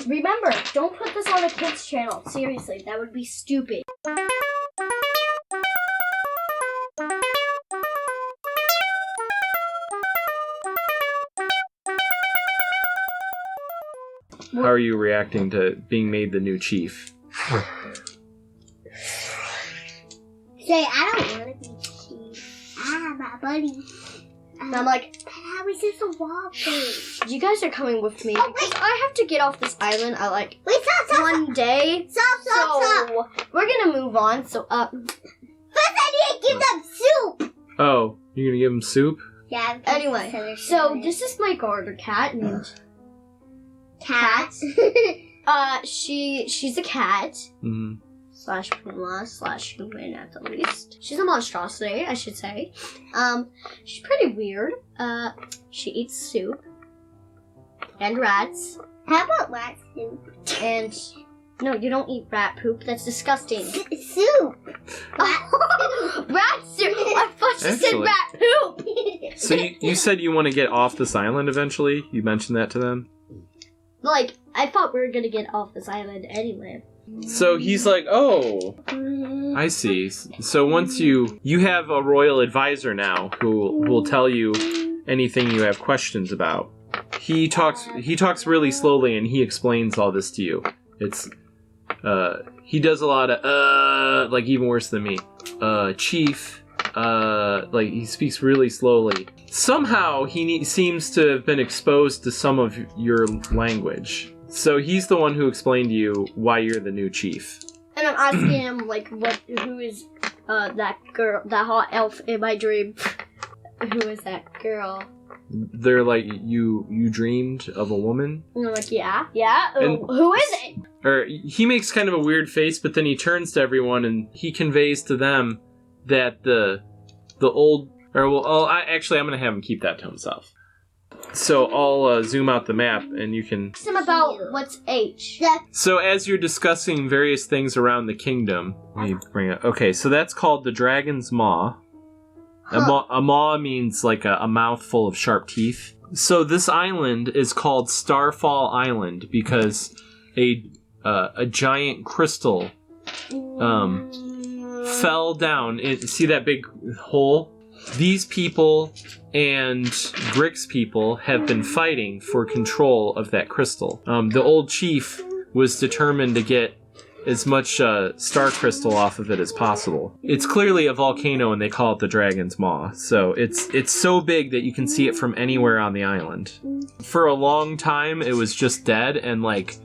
Remember, don't put this on a kid's channel. Seriously, that would be stupid. How are you reacting to being made the new chief? Say, I don't want to be chief. My buddy. And I'm like, how is this a wall thing? you guys are coming with me because I have to get off this island at like Wait, stop. one day. Stop. We're gonna move on. So First, I need to give them soup. Oh, you're gonna give him soup? Yeah. anyway, so this is my garter cat named cat. she's a cat. Mm-hmm. Slash puma slash human at the least. She's a monstrosity, I should say. She's pretty weird. She eats soup and rats. How about rat soup? And no, you don't eat rat poop. That's disgusting. Soup. Rat soup. I thought you said Actually. rat poop. So you said you want to get off this island eventually? You mentioned that to them? Like, I thought we were gonna get off this island anyway. So he's like, oh, I see. So once you have a royal advisor now who will tell you anything you have questions about. He talks really slowly and he explains all this to you. It's he does a lot of like even worse than me. Chief, like he speaks really slowly. Somehow he seems to have been exposed to some of your language. So he's the one who explained to you why you're the new chief. And I'm asking him, like, who is that girl, that hot elf in my dream? Who is that girl? They're like, you dreamed of a woman? And I'm like, yeah. And- Who is it? Or he makes kind of a weird face, but then he turns to everyone and he conveys to them that the old... Or well, actually, I'm going to have him keep that to himself. So I'll zoom out the map and you can... Ask him about what's H. So as you're discussing various things around the kingdom, let me bring it. Okay, so that's called the Dragon's Maw. A maw means like a mouth full of sharp teeth. So this island is called Starfall Island because a giant crystal fell down. See that big hole? These people and Grix people have been fighting for control of that crystal. The old chief was determined to get as much star crystal off of it as possible. It's clearly a volcano and they call it the Dragon's Maw. So it's so big that you can see it from anywhere on the island. For a long time it was just dead and like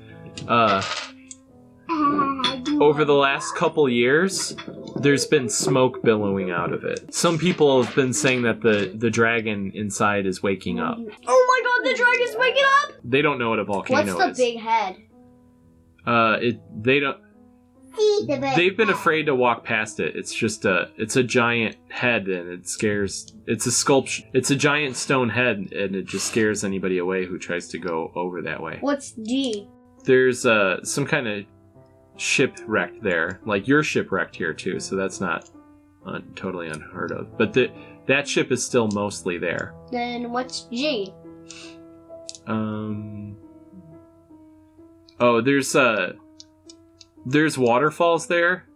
over the last couple years there's been smoke billowing out of it. Some people have been saying that the dragon inside is waking up. Oh my god, the dragon's waking up! They don't know what a volcano What's the big head? They don't. They've been afraid to walk past it. It's just it's a giant head and it scares. It's a sculpture. It's a giant stone head and it just scares anybody away who tries to go over that way. What's D? There's some kind of shipwrecked there. Like you're shipwrecked here too, so that's not totally unheard of. But that ship is still mostly there. Then what's G? Oh, there's waterfalls there,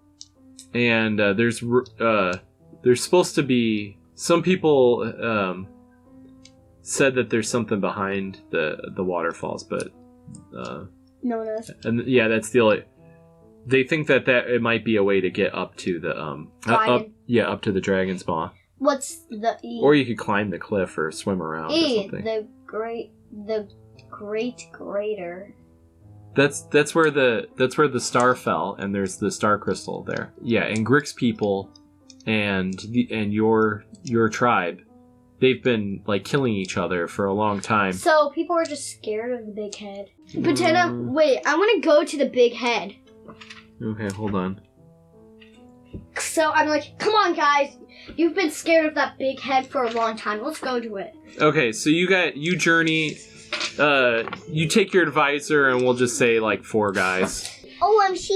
and there's supposed to be some people said that there's something behind the waterfalls, but No one knows. and yeah, that's the only. They think that it might be a way to get up to the up to the Dragon's Maw. What's the E? Or you could climb the cliff or swim around or E, something. the greater. That's where the star fell, and there's the star crystal there. Yeah, and Grix people and your tribe, they've been like killing each other for a long time. So people are just scared of the big head. Pretend I want to go to the big head. Okay, hold on. So I'm like, come on guys, you've been scared of that big head for a long time. Let's go to it. Okay, so you journey. You take your advisor, and we'll just say like 4 guys. OMG.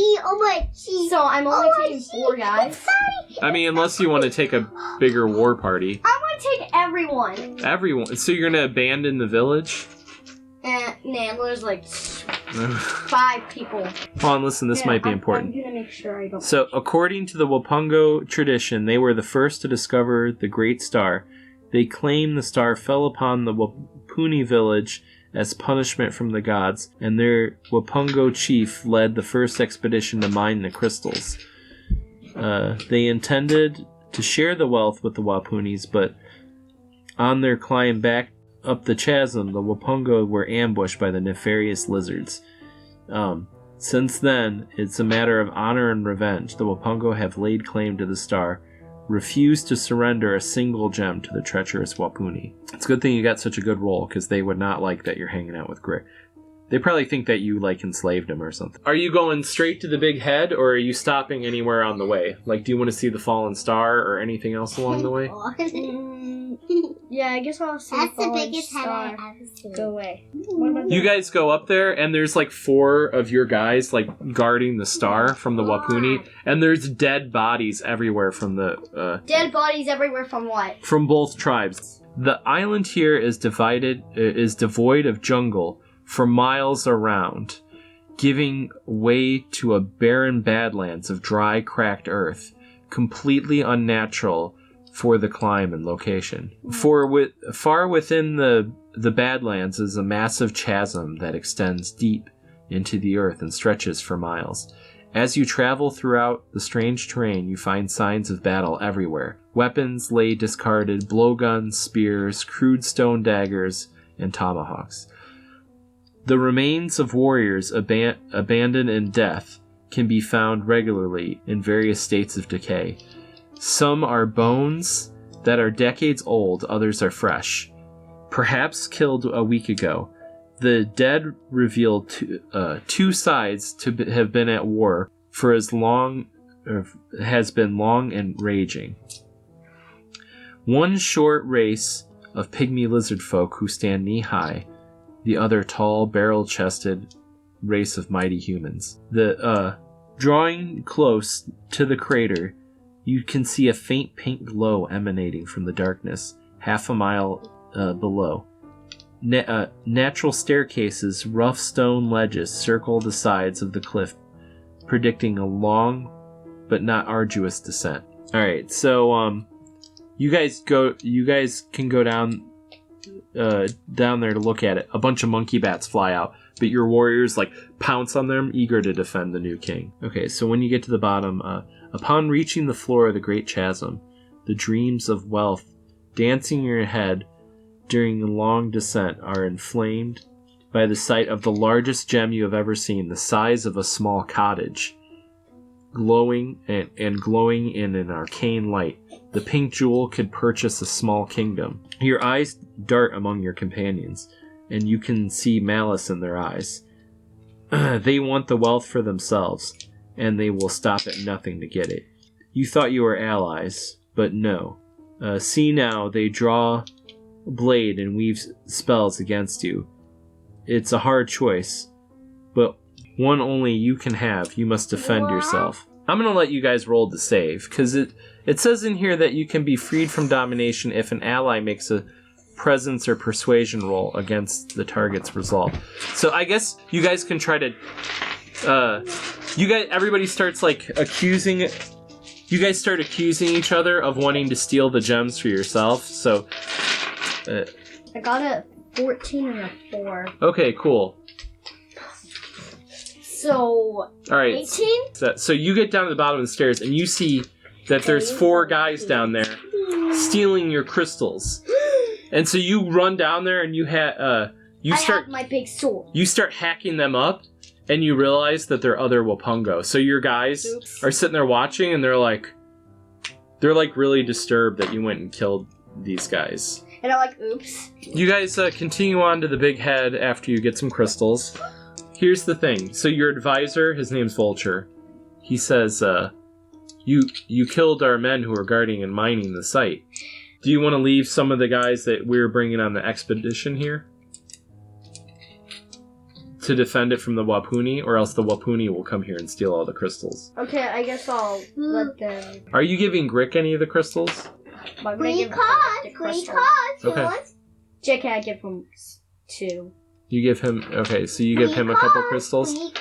So I'm only taking 4 guys. I mean, unless you want to take a bigger war party. I want to take everyone. Everyone. So you're gonna abandon the village? Nah, there's like 5 people. Hold on, listen, this might be important. I'm gonna make sure I don't. So, according to the Wapungo tradition, they were the first to discover the Great Star. They claim the star fell upon the Wapuni village as punishment from the gods, and their Wapungo chief led the first expedition to mine the crystals. They intended to share the wealth with the Wapunis, but on their climb back up the chasm, the Wapungo were ambushed by the nefarious lizards. Since then, it's a matter of honor and revenge. The Wapungo have laid claim to the star, refused to surrender a single gem to the treacherous Wapuni. It's a good thing you got such a good role, because they would not like that you're hanging out with Gray. They probably think that you, like, enslaved him or something. Are you going straight to the big head, or are you stopping anywhere on the way? Like, do you want to see the fallen star or anything else along the way? Yeah, I guess I'll see That's the the biggest head star. I've ever seen. Go away. What about You guys go up there, and there's, like, 4 of your guys, like, guarding the star from the Wapuni, and there's dead bodies everywhere from the, dead bodies everywhere from what? from both tribes. The island here is devoid of jungle for miles around, giving way to a barren badlands of dry, cracked earth, completely unnatural for the climb and location. Far within the badlands is a massive chasm that extends deep into the earth and stretches for miles. As you travel throughout the strange terrain, you find signs of battle everywhere. Weapons lay discarded, blowguns, spears, crude stone daggers, and tomahawks. The remains of warriors abandoned in death can be found regularly in various states of decay. Some are bones that are decades old, others are fresh, perhaps killed a week ago. The dead reveal 2 sides to have been at war for as long has been long and raging. One short race of pygmy lizard folk who stand knee-high, the other tall, barrel-chested race of mighty humans. Drawing close to the crater, you can see a faint pink glow emanating from the darkness, half a mile below. Natural staircases, rough stone ledges circle the sides of the cliff, predicting a long but not arduous descent. All right, so you guys can go down there to look at it. A bunch of monkey bats fly out, but your warriors like pounce on them, eager to defend the new king. Okay, so when you get to the bottom, upon reaching the floor of the great chasm, the dreams of wealth dancing in your head during the long descent are inflamed by the sight of the largest gem you have ever seen, the size of a small cottage, glowing and glowing in an arcane light. The pink jewel could purchase a small kingdom. Your eyes dart among your companions, and you can see malice in their eyes. They want the wealth for themselves, and they will stop at nothing to get it. You thought you were allies, but no. See now, they draw a blade and weave spells against you. It's a hard choice, but one only you can have. You must defend yourself. I'm going to let you guys roll to save, because it says in here that you can be freed from domination if an ally makes a presence or persuasion roll against the target's resolve. So I guess you guys can try to... everybody starts like accusing... You guys start accusing each other of wanting to steal the gems for yourself, so... I got a 14 and a 4. Okay, cool. So, all right. 18? So you get down to the bottom of the stairs, and you see that there's 4 guys down there stealing your crystals. And so you run down there, and I have my big sword. You start hacking them up, and you realize that they're other Wapungo. So your guys are sitting there watching, and they're like really disturbed that you went and killed these guys. And I'm like, oops. You guys continue on to the big head after you get some crystals. Here's the thing. So your advisor, his name's Vulture, he says, you killed our men who were guarding and mining the site. Do you want to leave some of the guys that we're bringing on the expedition here to defend it from the Wapuni, or else the Wapuni will come here and steal all the crystals? Okay, I guess I'll let them... Are you giving Grick any of the crystals? Because. Okay. JK, I give him 2. You give him... Okay, so you give him a couple crystals.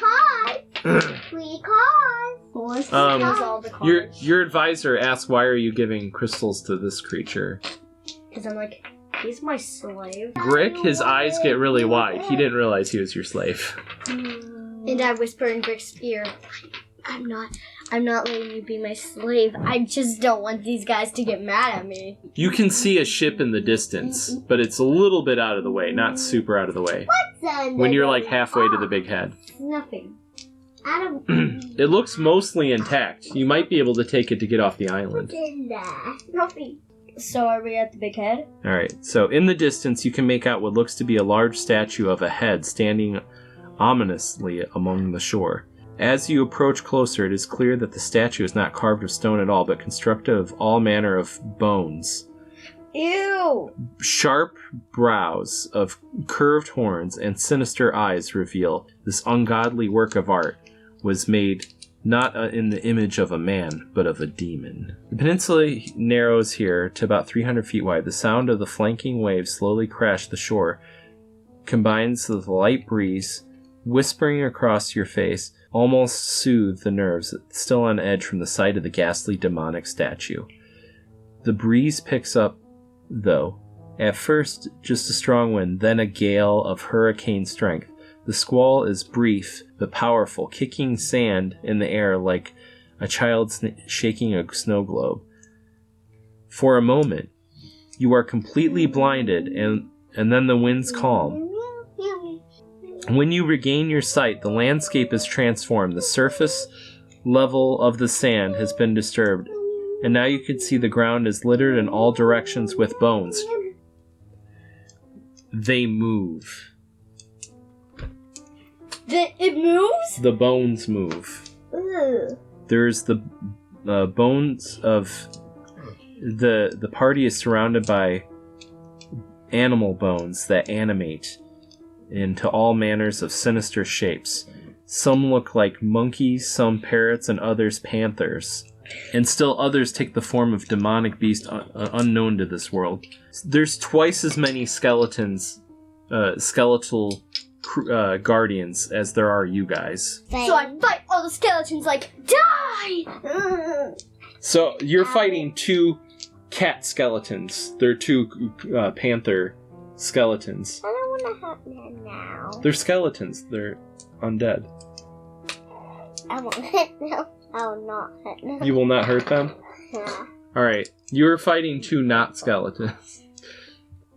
Your advisor asks, why are you giving crystals to this creature? Because I'm like, he's my slave. Grick, his eyes get really wide. He didn't realize he was your slave. And I whisper in Grick's ear, I'm not letting you be my slave. I just don't want these guys to get mad at me. You can see a ship in the distance, but it's a little bit out of the way, not super out of the way. When you're like halfway to the big head. Nothing. It looks mostly intact. You might be able to take it to get off the island. Nothing. So are we at the big head? Alright, so in the distance you can make out what looks to be a large statue of a head standing ominously among the shore. As you approach closer, it is clear that the statue is not carved of stone at all, but constructed of all manner of bones. Ew! Sharp brows of curved horns and sinister eyes reveal this ungodly work of art was made not in the image of a man, but of a demon. The peninsula narrows here to about 300 feet wide. The sound of the flanking waves slowly crash the shore combines with the light breeze whispering across your face, almost soothe the nerves still on edge from the sight of the ghastly demonic statue. The breeze picks up, though. At first, just a strong wind, then a gale of hurricane strength. The squall is brief but powerful, kicking sand in the air like a child shaking a snow globe. For a moment, you are completely blinded, and then the winds calm. When you regain your sight, the landscape is transformed. The surface level of the sand has been disturbed, and now you can see the ground is littered in all directions with bones. They move. It moves? The bones move. Ugh. There's the bones of... The party is surrounded by animal bones that animate into all manners of sinister shapes. Some look like monkeys, some parrots, and others panthers. And still others take the form of demonic beasts unknown to this world. There's twice as many skeletons, skeletal guardians as there are you guys. So I fight all the skeletons like, die! So you're fighting two cat skeletons. They're two panther skeletons. I don't want to hurt them now. They're skeletons. They're undead. I won't hit them. I will not hit them. You will not hurt them? Yeah. Alright. You're fighting two not skeletons.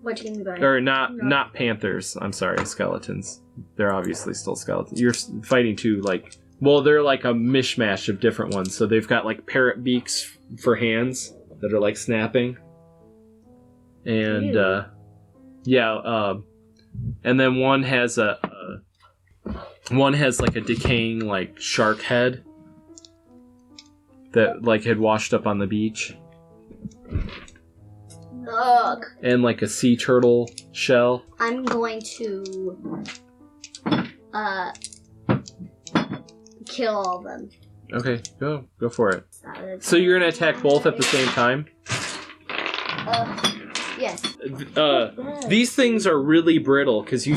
What do you mean by Or not panthers. I'm sorry, skeletons. They're obviously still skeletons. You're fighting two, like... Well, they're like a mishmash of different ones. So they've got like parrot beaks for hands that are like snapping. And, and then one has like a decaying like shark head that like had washed up on the beach. Ugh. And like a sea turtle shell. I'm going to kill all of them. Okay, go for it. So you're gonna attack both at the same time? Yes. These things are really brittle because you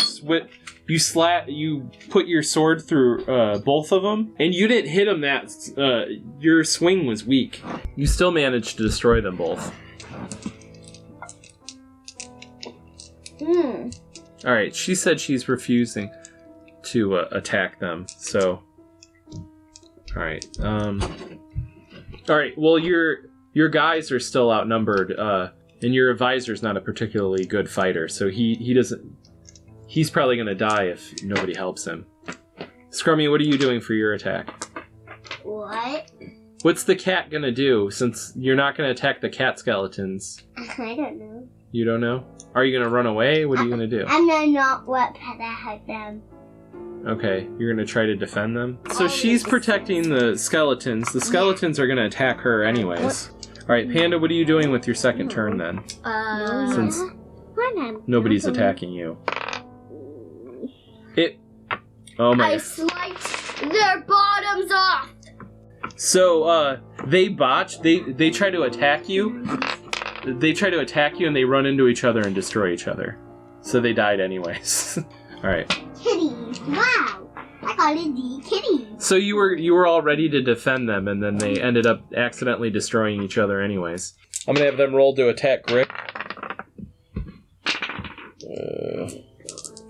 put your sword through both of them, and you didn't hit them your swing was weak. You still managed to destroy them both. Alright, she said she's refusing to attack them, so... Alright, Alright, well your guys are still outnumbered, and your advisor's not a particularly good fighter, so he doesn't... He's probably gonna die if nobody helps him. Scrummy, what are you doing for your attack? What? What's the cat gonna do, since you're not gonna attack the cat skeletons? I don't know. You don't know? Are you gonna run away? What are you gonna do? I'm gonna not let Peta hurt them. Okay, you're gonna try to defend them? So she's protecting the skeletons. The skeletons are gonna attack her anyways. Alright, Panda, what are you doing with your second turn then? Since nobody's attacking you. Oh my. I sliced their bottoms off! So, they botch. They try to attack you. They try to attack you and they run into each other and destroy each other. So they died anyways. All right. Kitty. Wow. I call it the kitty. So you were all ready to defend them, and then they ended up accidentally destroying each other anyways. I'm gonna have them roll to attack Grick.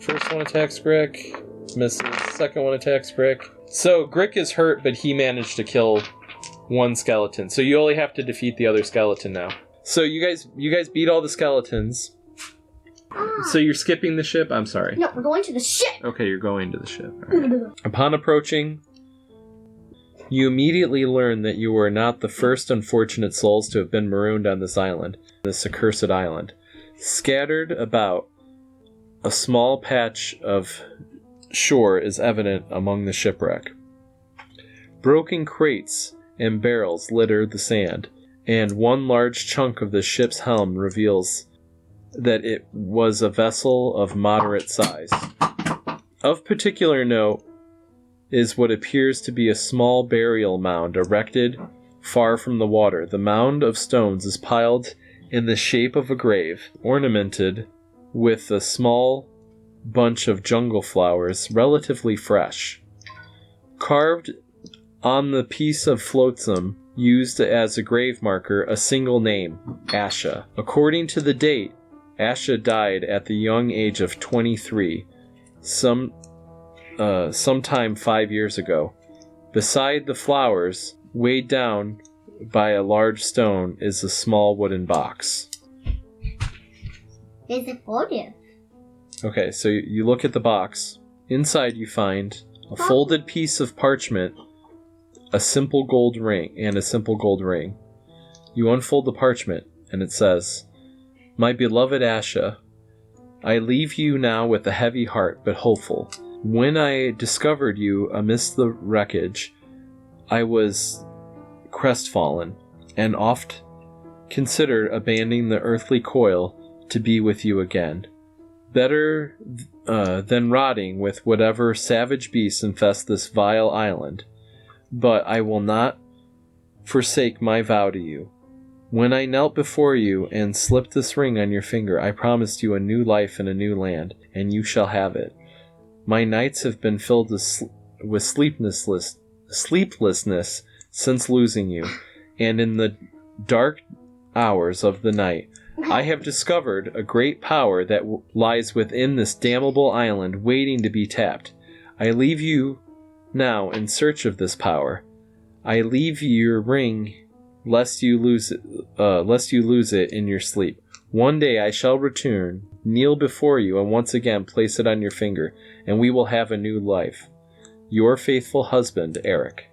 First one attacks Grick. Misses. Second one attacks Grick. So Grick is hurt, but he managed to kill one skeleton. So you only have to defeat the other skeleton now. So you guys beat all the skeletons. So you're skipping the ship? I'm sorry. No, we're going to the ship. Okay, you're going to the ship. All right. Upon approaching, you immediately learn that you are not the first unfortunate souls to have been marooned on this island, this accursed island. Scattered about, a small patch of shore is evident among the shipwreck. Broken crates and barrels litter the sand, and one large chunk of the ship's helm reveals that it was a vessel of moderate size. Of particular note is what appears to be a small burial mound erected far from the water. The mound of stones is piled in the shape of a grave, ornamented with a small bunch of jungle flowers, relatively fresh. Carved on the piece of flotsam used as a grave marker, a single name, Asha. According to the date, Asha died at the young age of 23, sometime 5 years ago. Beside the flowers, weighed down by a large stone, is a small wooden box. There's a photo. Okay, so you look at the box. Inside you find a folded piece of parchment, a simple gold ring. You unfold the parchment, and it says, "My beloved Asha, I leave you now with a heavy heart, but hopeful. When I discovered you amidst the wreckage, I was crestfallen, and oft considered abandoning the earthly coil to be with you again. Better than rotting with whatever savage beasts infest this vile island. But I will not forsake my vow to you. When I knelt before you and slipped this ring on your finger, I promised you a new life in a new land, and you shall have it. My nights have been filled with sleeplessness since losing you, and in the dark hours of the night, I have discovered a great power that lies within this damnable island, waiting to be tapped. I leave you now in search of this power. I leave you your ring, lest you lose it in your sleep. One day I shall return, kneel before you, and once again place it on your finger, and we will have a new life. Your faithful husband, Eric."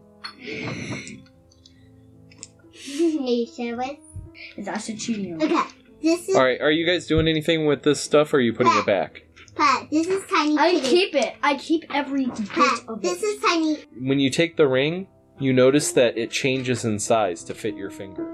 Is Asha cheating on me? Okay, this is. Alright, are you guys doing anything with this stuff, or are you putting it back? Pat, this is Tiny I Kitty. keep it. I keep every bit Pat, of this it. is Tiny. When you take the ring, you notice that it changes in size to fit your finger.